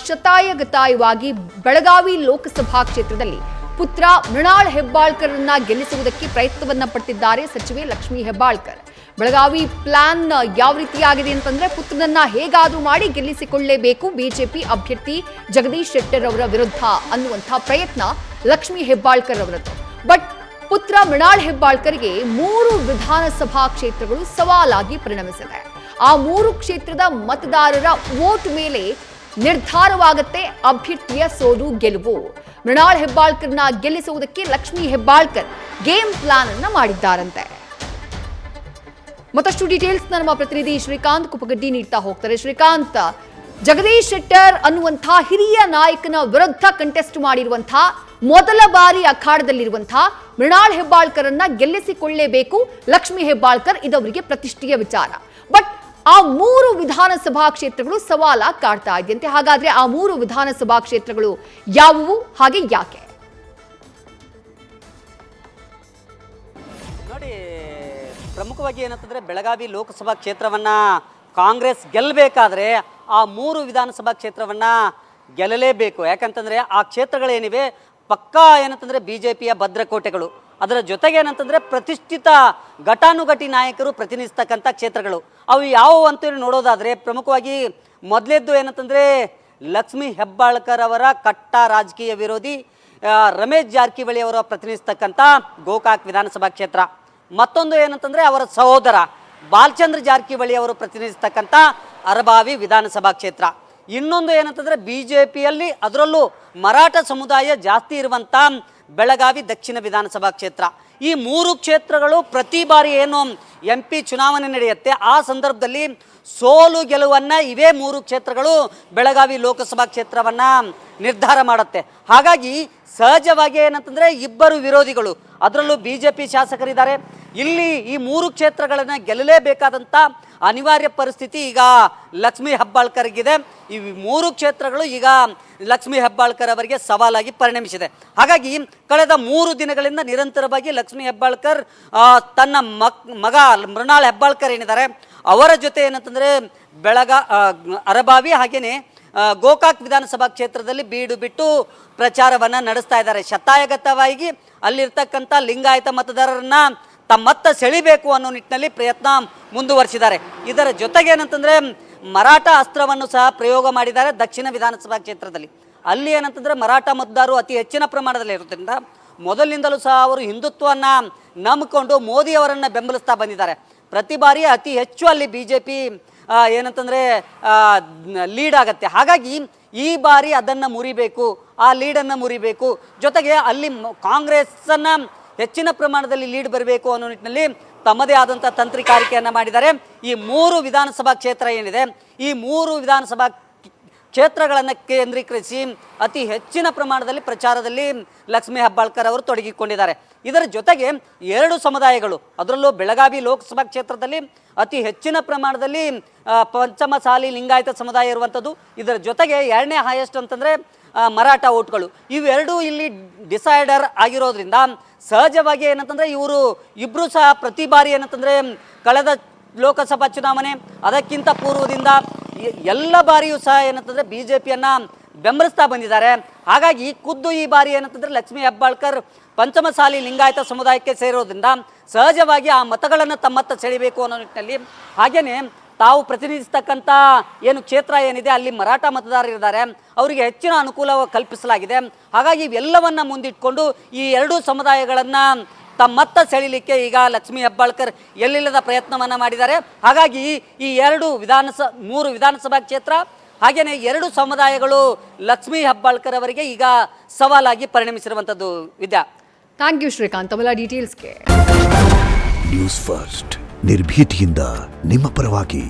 ಶತಾಯಗತಾಯವಾಗಿ ಬೆಳಗಾವಿ ಲೋಕಸಭಾ ಕ್ಷೇತ್ರದಲ್ಲಿ ಪುತ್ರ ಮೃಣಾಲ್ ಹೆಬ್ಬಾಳ್ಕರ್ರನ್ನ ಗೆಲ್ಲಿಸುವುದಕ್ಕೆ ಪ್ರಯತ್ನವನ್ನ ಪಟ್ಟಿದ್ದಾರೆ ಸಚಿವೆ ಲಕ್ಷ್ಮೀ ಹೆಬ್ಬಾಳ್ಕರ್. ಬೆಳಗಾವಿ ಪ್ಲಾನ್ ಯಾವ ರೀತಿಯಾಗಿದೆ ಅಂತಂದ್ರೆ ಪುತ್ರನನ್ನ ಹೇಗಾದ್ರೂ ಮಾಡಿ ಗೆಲ್ಲಿಸಿಕೊಳ್ಳಲೇಬೇಕು ಬಿಜೆಪಿ ಅಭ್ಯರ್ಥಿ ಜಗದೀಶ್ ಶೆಟ್ಟರ್ ಅವರ ವಿರುದ್ಧ ಅನ್ನುವಂಥ ಪ್ರಯತ್ನ ಲಕ್ಷ್ಮೀ ಹೆಬ್ಬಾಳ್ಕರ್ ಅವರದ್ದು. ಬಟ್ ಪುತ್ರ ಮೃಣಾಲ್ ಹೆಬ್ಬಾಳ್ಕರ್ಗೆ 3 ವಿಧಾನಸಭಾ ಕ್ಷೇತ್ರಗಳು ಸವಾಲಾಗಿ ಪರಿಣಮಿಸಿದೆ. ಆ 3 ಕ್ಷೇತ್ರದ ಮತದಾರರ ವೋಟ್ ಮೇಲೆ ನಿರ್ಧಾರವಾಗುತ್ತೆ ಅಭ್ಯರ್ಥಿಯ ಸೋಲು ಗೆಲುವು. ಮೃಣಾಲ್ ಹೆಬ್ಬಾಳ್ಕರ್ನ ಗೆಲ್ಲಿಸುವುದಕ್ಕೆ ಲಕ್ಷ್ಮೀ ಹೆಬ್ಬಾಳ್ಕರ್ ಗೇಮ್ ಪ್ಲಾನ್ ಅನ್ನ ಮಾಡಿದ್ದಾರಂತೆ. ಮತ್ತಷ್ಟು ಡೀಟೇಲ್ಸ್ ನಮ್ಮ ಪ್ರತಿನಿಧಿ ಶ್ರೀಕಾಂತ್ ಕುಪ್ಪಗಡ್ಡಿ ನೀಡ್ತಾ ಹೋಗ್ತಾರೆ. ಶ್ರೀಕಾಂತ್, ಜಗದೀಶ್ ಶೆಟ್ಟರ್ ಅನ್ನುವಂತಹ ಹಿರಿಯ ನಾಯಕನ ವಿರುದ್ಧ ಕಂಟೆಸ್ಟ್ ಮಾಡಿರುವಂತಹ ಮೊದಲ ಬಾರಿ ಅಖಾಡದಲ್ಲಿರುವಂತಹ ಮೃಣಾಲ್ ಹೆಬ್ಬಾಳ್ಕರನ್ನ ಗೆಲ್ಲಿಸಿಕೊಳ್ಳಲೇಬೇಕು ಲಕ್ಷ್ಮೀ ಹೆಬ್ಬಾಳ್ಕರ್, ಇದವರಿಗೆ ಪ್ರತಿಷ್ಠೆಯ ವಿಚಾರ. ಬಟ್ ಆ 3 ವಿಧಾನಸಭಾ ಕ್ಷೇತ್ರಗಳು ಸವಾಲಾಗಿ ಕಾಡ್ತಾ ಇದೆಯಂತೆ. ಹಾಗಾದ್ರೆ ಆ 3 ವಿಧಾನಸಭಾ ಕ್ಷೇತ್ರಗಳು ಯಾವುವು, ಹಾಗೆ ಯಾಕೆ? ನೋಡಿ, ಪ್ರಮುಖವಾಗಿ ಏನಂತಂದ್ರೆ ಬೆಳಗಾವಿ ಲೋಕಸಭಾ ಕ್ಷೇತ್ರವನ್ನ ಕಾಂಗ್ರೆಸ್ ಗೆಲ್ಲಬೇಕಾದ್ರೆ ಆ 3 ವಿಧಾನಸಭಾ ಕ್ಷೇತ್ರವನ್ನ ಗೆಲ್ಲಲೇಬೇಕು. ಯಾಕಂತಂದ್ರೆ ಆ ಕ್ಷೇತ್ರಗಳೇನಿವೆ ಪಕ್ಕಾ ಏನಂತಂದ್ರೆ ಬಿಜೆಪಿಯ ಭದ್ರಕೋಟೆಗಳು. ಅದರ ಜೊತೆಗೆ ಏನಂತಂದ್ರೆ ಪ್ರತಿಷ್ಠಿತ ಘಟಾನುಘಟಿ ನಾಯಕರು ಪ್ರತಿನಿಧಿಸ್ತಕ್ಕಂಥ ಕ್ಷೇತ್ರಗಳು. ಅವು ಯಾವುವು ಅಂತೇಳಿ ನೋಡೋದಾದ್ರೆ ಪ್ರಮುಖವಾಗಿ ಮೊದಲೇದ್ದು ಏನಂತಂದ್ರೆ ಲಕ್ಷ್ಮೀ ಹೆಬ್ಬಾಳ್ಕರ್ ಅವರ ಕಟ್ಟ ರಾಜಕೀಯ ವಿರೋಧಿ ರಮೇಶ್ ಜಾರಕಿಹೊಳಿ ಅವರ ಪ್ರತಿನಿಧಿಸ್ತಕ್ಕಂಥ ಗೋಕಾಕ್ ವಿಧಾನಸಭಾ ಕ್ಷೇತ್ರ. ಮತ್ತೊಂದು ಏನಂತಂದ್ರೆ ಅವರ ಸಹೋದರ ಬಾಲಚಂದ್ರ ಜಾರಕಿಹೊಳಿ ಅವರು ಪ್ರತಿನಿಧಿಸ್ತಕ್ಕಂಥ ಅರಬಾವಿ ವಿಧಾನಸಭಾ ಕ್ಷೇತ್ರ. ಇನ್ನೊಂದು ಏನಂತಂದ್ರೆ ಬಿಜೆಪಿಯಲ್ಲಿ ಅದರಲ್ಲೂ ಮರಾಠ ಸಮುದಾಯ ಜಾಸ್ತಿ ಇರುವಂಥ ಬೆಳಗಾವಿ ದಕ್ಷಿಣ ವಿಧಾನಸಭಾ ಕ್ಷೇತ್ರ. ಈ 3 ಕ್ಷೇತ್ರಗಳು ಪ್ರತಿ ಬಾರಿ ಏನು MP ಚುನಾವಣೆ ನಡೆಯುತ್ತೆ ಆ ಸಂದರ್ಭದಲ್ಲಿ ಸೋಲು ಗೆಲುವನ್ನ ಇವೇ 3 ಕ್ಷೇತ್ರಗಳು ಬೆಳಗಾವಿ ಲೋಕಸಭಾ ಕ್ಷೇತ್ರವನ್ನ ನಿರ್ಧಾರ ಮಾಡುತ್ತೆ. ಹಾಗಾಗಿ ಸಹಜವಾಗಿ ಏನಂತಂದ್ರೆ ಇಬ್ಬರು ವಿರೋಧಿಗಳು, ಅದರಲ್ಲೂ ಬಿಜೆಪಿ ಶಾಸಕರಿದ್ದಾರೆ. ಇಲ್ಲಿ ಈ 3 ಕ್ಷೇತ್ರಗಳನ್ನ ಗೆಲ್ಲಲೇಬೇಕಾದಂಥ ಅನಿವಾರ್ಯ ಪರಿಸ್ಥಿತಿ ಈಗ ಲಕ್ಷ್ಮೀ ಹೆಬ್ಬಾಳ್ಕರ್ಗಿದೆ. ಈ 3 ಕ್ಷೇತ್ರಗಳು ಈಗ ಲಕ್ಷ್ಮೀ ಹೆಬ್ಬಾಳ್ಕರ್ ಅವರಿಗೆ ಸವಾಲಾಗಿ ಪರಿಣಮಿಸಿದೆ. ಹಾಗಾಗಿ ಕಳೆದ 3 ದಿನಗಳಿಂದ ನಿರಂತರವಾಗಿ ಲಕ್ಷ್ಮೀ ಹೆಬ್ಬಾಳ್ಕರ್ ತನ್ನ ಮಗ ಮೃಣಾಲ್ ಹೆಬ್ಬಾಳ್ಕರ್ ಏನಿದ್ದಾರೆ ಅವರ ಜೊತೆ ಏನಂತಂದರೆ ಅರಬಾವಿ ಹಾಗೆಯೇ ಗೋಕಾಕ್ ವಿಧಾನಸಭಾ ಕ್ಷೇತ್ರದಲ್ಲಿ ಬೀಡು ಬಿಟ್ಟು ಪ್ರಚಾರವನ್ನು ನಡೆಸ್ತಾ ಇದ್ದಾರೆ. ಶತಾಯಗತವಾಗಿ ಅಲ್ಲಿರ್ತಕ್ಕಂಥ ಲಿಂಗಾಯತ ಮತದಾರರನ್ನ ತಮ್ಮತ್ತ ಸೆಳಿಬೇಕು ಅನ್ನೋ ನಿಟ್ಟಿನಲ್ಲಿ ಪ್ರಯತ್ನ ಮುಂದುವರಿಸಿದ್ದಾರೆ. ಇದರ ಜೊತೆಗೆ ಏನಂತಂದರೆ ಮರಾಠ ಅಸ್ತ್ರವನ್ನು ಸಹ ಪ್ರಯೋಗ ಮಾಡಿದ್ದಾರೆ ದಕ್ಷಿಣ ವಿಧಾನಸಭಾ ಕ್ಷೇತ್ರದಲ್ಲಿ. ಅಲ್ಲಿ ಏನಂತಂದರೆ ಮರಾಠ ಮತದಾರರು ಅತಿ ಹೆಚ್ಚಿನ ಪ್ರಮಾಣದಲ್ಲಿ ಇರೋದ್ರಿಂದ ಮೊದಲಿನಿಂದಲೂ ಸಹ ಅವರು ಹಿಂದುತ್ವವನ್ನು ನಂಬಿಕೊಂಡು ಮೋದಿಯವರನ್ನು ಬೆಂಬಲಿಸ್ತಾ ಬಂದಿದ್ದಾರೆ. ಪ್ರತಿ ಬಾರಿ ಅತಿ ಹೆಚ್ಚು ಅಲ್ಲಿ BJP ಏನಂತಂದರೆ ಲೀಡ್ ಆಗುತ್ತೆ. ಹಾಗಾಗಿ ಈ ಬಾರಿ ಅದನ್ನು ಮುರಿಬೇಕು, ಆ ಲೀಡನ್ನು ಮುರಿಬೇಕು. ಜೊತೆಗೆ ಅಲ್ಲಿ ಕಾಂಗ್ರೆಸ್ಸನ್ನು ಹೆಚ್ಚಿನ ಪ್ರಮಾಣದಲ್ಲಿ ಲೀಡ್ ಬರಬೇಕು ಅನ್ನೋ ನಿಟ್ಟಿನಲ್ಲಿ ತಮ್ಮದೇ ಆದಂಥ ತಂತ್ರಿಕಾರಿಕೆಯನ್ನು ಮಾಡಿದ್ದಾರೆ. ಈ 3 ವಿಧಾನಸಭಾ ಕ್ಷೇತ್ರ ಏನಿದೆ ಈ 3 ವಿಧಾನಸಭಾ ಕ್ಷೇತ್ರಗಳನ್ನು ಕೇಂದ್ರೀಕರಿಸಿ ಅತಿ ಹೆಚ್ಚಿನ ಪ್ರಮಾಣದಲ್ಲಿ ಪ್ರಚಾರದಲ್ಲಿ ಲಕ್ಷ್ಮೀ ಹೆಬ್ಬಾಳ್ಕರ್ ಅವರು ತೊಡಗಿಕೊಂಡಿದ್ದಾರೆ. ಇದರ ಜೊತೆಗೆ 2 ಸಮುದಾಯಗಳು, ಅದರಲ್ಲೂ ಬೆಳಗಾವಿ ಲೋಕಸಭಾ ಕ್ಷೇತ್ರದಲ್ಲಿ ಅತಿ ಹೆಚ್ಚಿನ ಪ್ರಮಾಣದಲ್ಲಿ ಪಂಚಮಸಾಲಿ ಲಿಂಗಾಯತ ಸಮುದಾಯ ಇರುವಂಥದ್ದು. ಇದರ ಜೊತೆಗೆ 2ನೇ ಹೈಯೆಸ್ಟ್ ಅಂತಂದರೆ ಮರಾಠ ಓಟ್ಗಳು. ಇವೆರಡೂ ಇಲ್ಲಿ ಡಿಸೈಡರ್ ಆಗಿರೋದ್ರಿಂದ ಸಹಜವಾಗಿ ಏನಂತಂದರೆ ಇಬ್ಬರು ಸಹ ಪ್ರತಿ ಬಾರಿ ಏನಂತಂದರೆ ಕಳೆದ ಲೋಕಸಭಾ ಚುನಾವಣೆ ಅದಕ್ಕಿಂತ ಪೂರ್ವದಿಂದ ಎಲ್ಲ ಬಾರಿಯೂ ಸಹ ಏನಂತಂದರೆ BJPಯನ್ನು ಬೆಂಬಲಿಸ್ತಾ ಬಂದಿದ್ದಾರೆ. ಹಾಗಾಗಿ ಖುದ್ದು ಈ ಬಾರಿ ಏನಂತಂದರೆ ಲಕ್ಷ್ಮೀ ಹೆಬ್ಬಾಳ್ಕರ್ ಪಂಚಮಸಾಲಿ ಲಿಂಗಾಯತ ಸಮುದಾಯಕ್ಕೆ ಸೇರೋದ್ರಿಂದ ಸಹಜವಾಗಿ ಆ ಮತಗಳನ್ನು ತಮ್ಮತ್ತ ಸೆಳಿಬೇಕು ಅನ್ನೋ ನಿಟ್ಟಿನಲ್ಲಿ ಹಾಗೆಯೇ ತಾವು ಪ್ರತಿನಿಧಿಸ್ತಕ್ಕಂಥ ಏನು ಕ್ಷೇತ್ರ ಏನಿದೆ ಅಲ್ಲಿ ಮರಾಠ ಮತದಾರರಿದ್ದಾರೆ, ಅವರಿಗೆ ಹೆಚ್ಚಿನ ಅನುಕೂಲ ಕಲ್ಪಿಸಲಾಗಿದೆ. ಹಾಗಾಗಿ ಇವೆಲ್ಲವನ್ನು ಮುಂದಿಟ್ಕೊಂಡು ಈ 2 ಸಮುದಾಯಗಳನ್ನು ತಮ್ಮತ್ತ ಸೆಳಿಲಿಕ್ಕೆ ಈಗ ಲಕ್ಷ್ಮೀ ಹೆಬ್ಬಾಳ್ಕರ್ ಎಲ್ಲಿಲ್ಲದ ಪ್ರಯತ್ನವನ್ನು ಮಾಡಿದ್ದಾರೆ. ಹಾಗಾಗಿ ಈ 3 ವಿಧಾನಸಭಾ ಕ್ಷೇತ್ರ ಹಾಗೆಯೇ 2 ಸಮುದಾಯಗಳು ಲಕ್ಷ್ಮೀ ಹೆಬ್ಬಾಳ್ಕರ್ ಅವರಿಗೆ ಈಗ ಸವಾಲಾಗಿ ಪರಿಣಮಿಸಿರುವಂಥದ್ದು. ವಿದ್ಯಾ, ಥ್ಯಾಂಕ್ ಯು ಶ್ರೀಕಾಂತ್ ತಮ್ಮೆಲ್ಲ ಡೀಟೇಲ್ಸ್ಗೆ. ನ್ಯೂಸ್ ಫಸ್ಟ್ ನಿರ್ಭೀತಿಯಿಂದ ನಿಮ್ಮ ಪರವಾಗಿ.